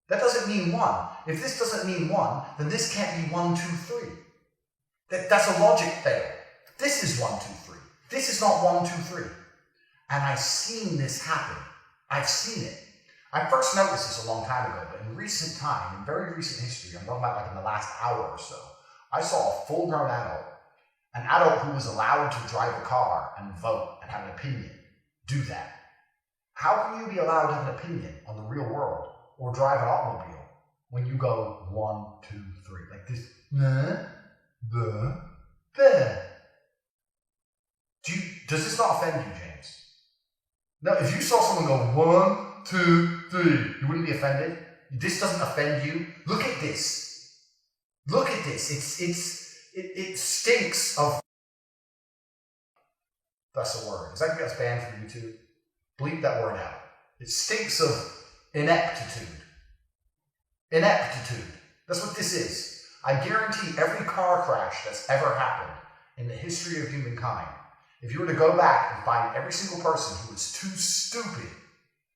That doesn't mean 1. If this doesn't mean 1, then this can't be 1, 2, 3. That's a logic fail. This is 1, 2, 3. This is not 1, 2, 3. And I've seen this happen. I've seen it. I first noticed this a long time ago, but in recent time, in very recent history, I'm talking about like in the last hour or so, I saw a full-grown adult, an adult who was allowed to drive a car and vote and have an opinion, do that. How can you be allowed to have an opinion on the real world or drive an automobile when you go 1, 2, 3, like this? Does this not offend you, James? No, if you saw someone go 1, 2, 3, you wouldn't be offended? This doesn't offend you? Look at this. Look at this. It stinks of... That's a word. Is that gets banned from YouTube? Bleep that word out. It stinks of ineptitude. Ineptitude. That's what this is. I guarantee every car crash that's ever happened in the history of humankind, if you were to go back and find every single person who was too stupid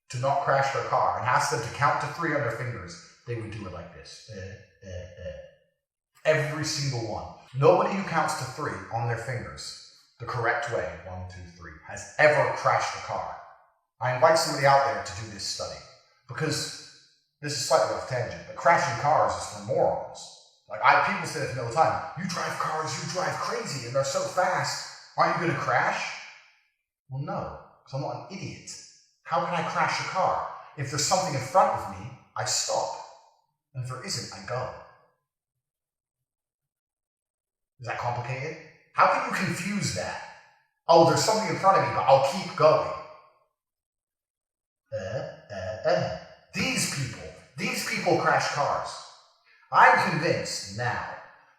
to not crash their car and ask them to count to 3 on their fingers, they would do it like this. Every single one. Nobody who counts to 3 on their fingers the correct way, 1, 2, 3, has ever crashed a car. I invite somebody out there to do this study because this is slightly off tangent, but crashing cars is for morons. Like people say this all the time. You drive cars, you drive crazy, and they're so fast. Aren't you going to crash? Well, no, because I'm not an idiot. How can I crash a car? If there's something in front of me, I stop. And if there isn't, I go. Is that complicated? How can you confuse that? Oh, there's something in front of me, but I'll keep going. These people crash cars. I'm convinced now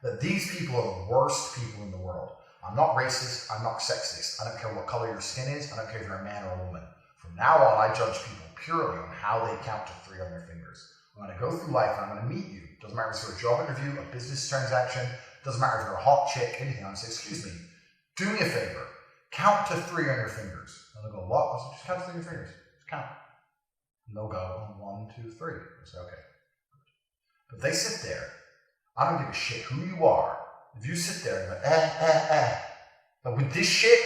that these people are the worst people in the world. I'm not racist, I'm not sexist. I don't care what color your skin is, I don't care if you're a man or a woman. From now on, I judge people purely on how they count to 3 on their fingers. I'm going to go through life and I'm going to meet you. Doesn't matter if it's for a job interview, a business transaction, doesn't matter if you're a hot chick, anything. I'm going to say, excuse me, do me a favor. Count to 3 on your fingers. And they'll go, what? I said, just count to 3 on your fingers. Just count. And they'll go, 1, 2, 3. I say, okay. But they sit there. I don't give a shit who you are. If you sit there and go, but with this shit,